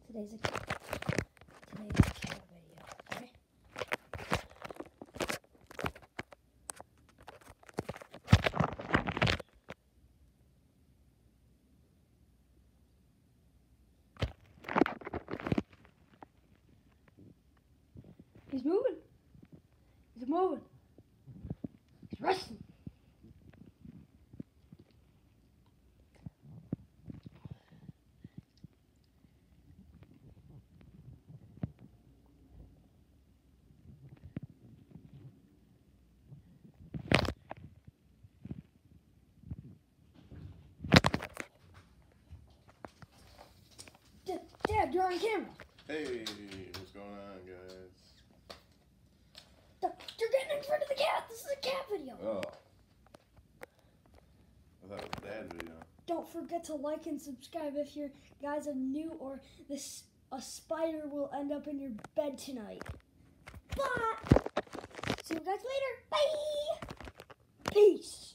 Today's a cat video, okay? He's moving. He's moving. He's resting. Dad, you're on camera. Hey, what's going on, guys? You're getting in front of the cat. This is a cat video. Oh. I thought it was a dad video. Don't forget to like and subscribe if you guys are new or a spider will end up in your bed tonight. Bye. See you guys later. Bye. Peace.